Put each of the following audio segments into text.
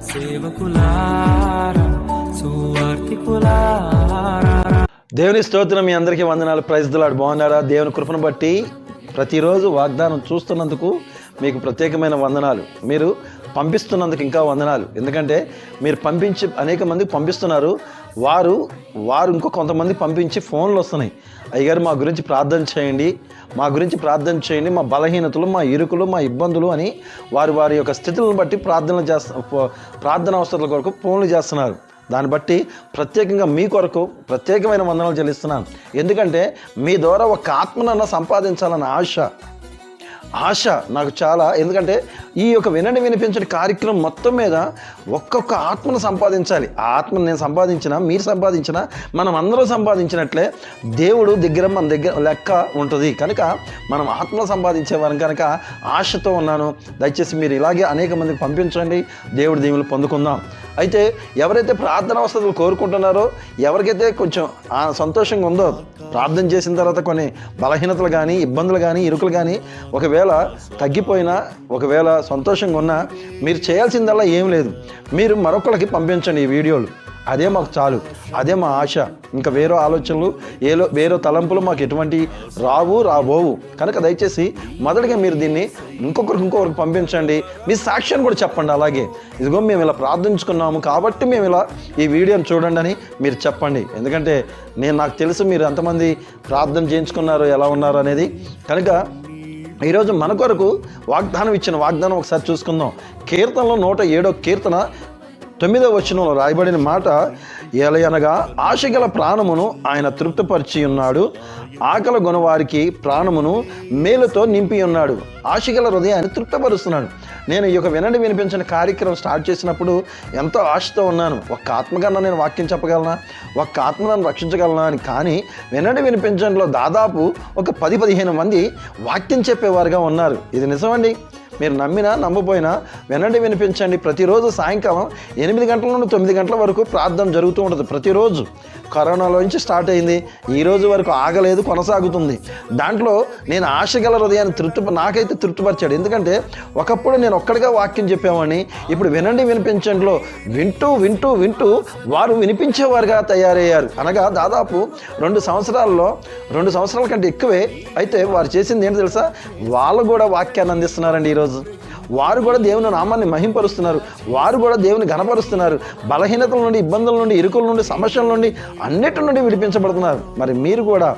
సేవకులారా సువార్తికులారా. దేవుని స్తోత్రం. మీ అందరికీ వందనాలు. Praise the lord. బాగున్నారా? దేవుని కృపను బట్టి ప్రతిరోజు వాగ్దానం చూస్తున్నందుకు మీకు ప్రత్యేకమైన వందనాలు. మీరు పంపిస్తున్నందుకు ఇంకా వందనాలు. ఎందుకంటే మీరు పంపించి అనేక మందికి పంపిస్తున్నారు. వారు ఇంకో కొంతమంది పంపించి ఫోన్లు వస్తున్నాయి, అయ్యగారు మా గురించి ప్రార్థన చేయండి, మా గురించి ప్రార్థన చేయండి, మా బలహీనతలు, మా ఇరుకులు, మా ఇబ్బందులు అని వారి యొక్క స్థితులను బట్టి ప్రార్థన అవసరాల కొరకు ఫోన్లు చేస్తున్నారు. దాన్ని బట్టి ప్రత్యేకంగా మీ కొరకు ప్రత్యేకమైన వందనాలు చెల్లిస్తున్నాను. ఎందుకంటే మీ ద్వారా ఒక ఆత్మనన్నా సంపాదించాలన్న ఆశ నాకు చాలా. ఎందుకంటే ఈ యొక్క వినండి వినిపించని కార్యక్రమం మొత్తం మీద ఒక్కొక్క ఆత్మను సంపాదించాలి. ఆ ఆత్మను నేను సంపాదించినా, మీరు సంపాదించినా, మనం అందరూ సంపాదించినట్లే దేవుడు మన దగ్గర లెక్క ఉంటుంది. కనుక మనం ఆత్మను సంపాదించేవారం కనుక ఆశతో ఉన్నాను. దయచేసి మీరు ఇలాగే అనేక మందికి పంపించండి. దేవుడి దీవులు పొందుకుందాం. అయితే ఎవరైతే ప్రార్థన అవసరాలు కోరుకుంటున్నారో, ఎవరికైతే కొంచెం సంతోషంగా ఉందో, ప్రార్థన చేసిన తర్వాత కొన్ని బలహీనతలు కానీ, ఇబ్బందులు కానీ, ఇరుకులు కానీ ఒకవేళ తగ్గిపోయినా, ఒకవేళ సంతోషంగా ఉన్నా, మీరు చేయాల్సిందల్లా ఏం లేదు, మీరు మరొకరికి పంపించండి ఈ వీడియోలు. అదే మాకు చాలు, అదే మా ఆశ. ఇంకా వేరే ఆలోచనలు, వేరే తలంపులు మాకు ఎటువంటి రాబోవు. కనుక దయచేసి మొదటిగా మీరు దీన్ని ఇంకొకరికి పంపించండి. మీ సాక్ష్యాన్ని కూడా చెప్పండి. అలాగే ఇదిగో మేము ఇలా ప్రార్థించుకున్నాము కాబట్టి మేము ఇలా ఈ వీడియోని చూడండి అని మీరు చెప్పండి. ఎందుకంటే నాకు తెలుసు మీరు ఎంతమంది ప్రార్థన చేయించుకున్నారు, ఎలా ఉన్నారు అనేది. కనుక ఈరోజు మన కొరకు ఇచ్చిన వాగ్దానం ఒకసారి చూసుకుందాం. కీర్తనలో 107వ కీర్తన 9వ వచనంలో రాయబడిన మాట ఏలయనగా ఆశగల ప్రాణమును ఆయన తృప్తిపరిచి ఉన్నాడు, ఆకలి గొనవారికి ప్రాణమును మేలుతో నింపి ఉన్నాడు. ఆశగల హృదయాన్ని తృప్తిపరుస్తున్నాడు. నేను ఈ యొక్క వినండి వినిపించిన కార్యక్రమం స్టార్ట్ చేసినప్పుడు ఎంతో ఆశతో ఉన్నాను. ఒక్క ఆత్మకన్నా నేను వాక్యం చెప్పగలనా, ఒక్క ఆత్మను రక్షించగలనా అని. కానీ వినండి వినిపించడంలో దాదాపు ఒక 10-15 మంది వాక్యం చెప్పేవారుగా ఉన్నారు. ఇది నిజమండి. మీరు నమ్మినా నమ్మపోయినా వినండి వినిపించండి. ప్రతిరోజు సాయంకాలం 8 గంటల నుండి 9 గంటల వరకు ప్రార్థన జరుగుతూ ఉంటుంది. ప్రతిరోజు కరోనాలోంచి స్టార్ట్ అయింది, ఈ రోజు వరకు ఆగలేదు, కొనసాగుతుంది. దాంట్లో నేను ఆశగల హృదయాన్ని నాకైతే తృప్తిపరిచాడు. ఎందుకంటే ఒకప్పుడు నేను ఒక్కడిగా వాక్యం చెప్పేవాడిని. ఇప్పుడు వినండి వినిపించండిలో వింటూ వారు వినిపించేవారుగా తయారయ్యారు. అనగా దాదాపు 2 సంవత్సరాల కంటే ఎక్కువే. అయితే వారు చేసింది ఏంటి తెలుసా? వాళ్ళు కూడా వాక్యాన్ని అందిస్తున్నారండి. ఈరోజు వారు కూడా దేవుని నామాన్ని మహింపరుస్తున్నారు. వారు కూడా దేవుని ఘనపరుస్తున్నారు. బలహీనతల నుండి, ఇబ్బందుల నుండి, ఇరుకుల నుండి, సమస్యల నుండి, అన్నిటి నుండి విడిపించబడుతున్నారు. మరి మీరు కూడా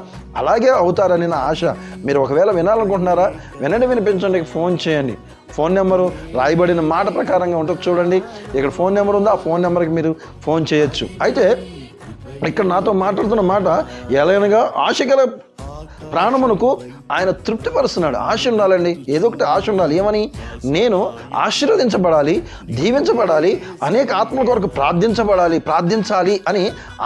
అలాగే అవుతారని నా ఆశ. మీరు ఒకవేళ వినాలనుకుంటున్నారా? వినండి వినిపించండి, ఫోన్ చేయండి. ఫోన్ నెంబరు రాయబడిన మాట ప్రకారంగా ఉంటుంది. చూడండి, ఇక్కడ ఫోన్ నెంబర్ ఉందో ఆ ఫోన్ నెంబర్కి మీరు ఫోన్ చేయొచ్చు. అయితే ఇక్కడ నాతో మాట్లాడుతున్న మాట ఎలాగనగా ఆశగల ప్రాణమునకు ఆయన తృప్తిపరుస్తున్నాడు. ఆశ ఉండాలండి, ఏదో ఒకటి ఆశ ఉండాలి. ఏమని? నేను ఆశీర్వదించబడాలి, దీవించబడాలి, అనేక ఆత్మల కొరకు ప్రార్థించాలి అని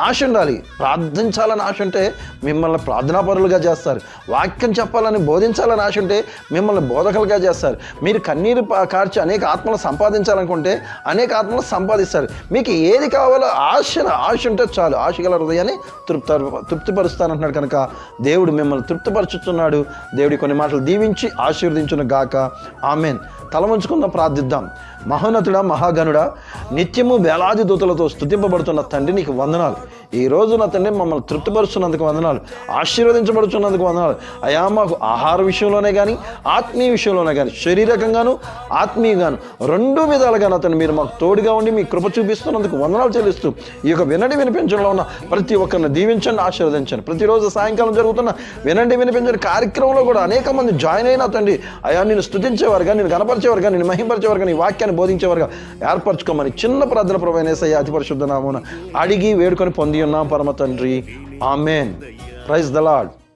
ఆశ ఉండాలి. ప్రార్థించాలని ఆశ ఉంటే మిమ్మల్ని ప్రార్థనాపరులుగా చేస్తారు. వాక్యం చెప్పాలని, బోధించాలని ఆశ ఉంటే మిమ్మల్ని బోధకులుగా చేస్తారు. మీరు కన్నీరు కార్చి అనేక ఆత్మలు సంపాదించాలనుకుంటే అనేక ఆత్మలు సంపాదిస్తారు. మీకు ఏది కావాలో ఆశ ఉంటే చాలు. ఆశగల హృదయాన్ని తృప్తిపరుస్తానంటున్నాడు. కనుక దేవుడు మిమ్మల్ని తృప్తిపరుచుతున్నాడు. దేవుడి కొన్ని మాటలు దీవించి ఆశీర్వదించును గాక. ఆమెన్. తలవంచుకుందాం, ప్రార్థిద్దాం. మహోన్నతుడా, మహాగణుడా, నిత్యము వేలాది దూతలతో స్తుతింపబడుతున్న తండ్రి, నీకు వందనాలు. ఈ రోజు నా తండ్రి మమ్మల్ని తృప్తిపరుస్తున్నందుకు వందనాలు, ఆశీర్వదించబడుతున్నందుకు వందనాలు. అయా, మాకు ఆహార విషయంలోనే కానీ, ఆత్మీయ విషయంలోనే కానీ, శారీరకంగాను ఆత్మీయంగాను 2 విధాలుగా నా తండ్రి మీరు మాకు తోడుగా ఉండి మీ కృప చూపిస్తున్నందుకు వందనాలు చెల్లిస్తూ ఈ యొక్క వినండి వినిపించడంలో ఉన్న ప్రతి ఒక్కరిని దీవించండి, ఆశీర్వదించండి. ప్రతిరోజు సాయంకాలం జరుగుతున్న వినండి వినిపించండి కార్యక్రమంలో కూడా అనేక మంది జాయిన్ అయినా తండ్రి అయా, నేను స్తుతించేవారుగా, నేను గణపరిచేవారుగా, నేను మహింపరిచేవారుగా, నీ వాక్యాన్ని బోధించేవారుగా ఏర్పరచుకోమని చిన్న ప్రార్థన ప్రభువైన యేసయ్య అతి పరిశుద్ధ నామమున అడిగి వేడుకొని పొంది ఉన్నాం పరమ తండ్రి. ఆమెన్. Praise the lord.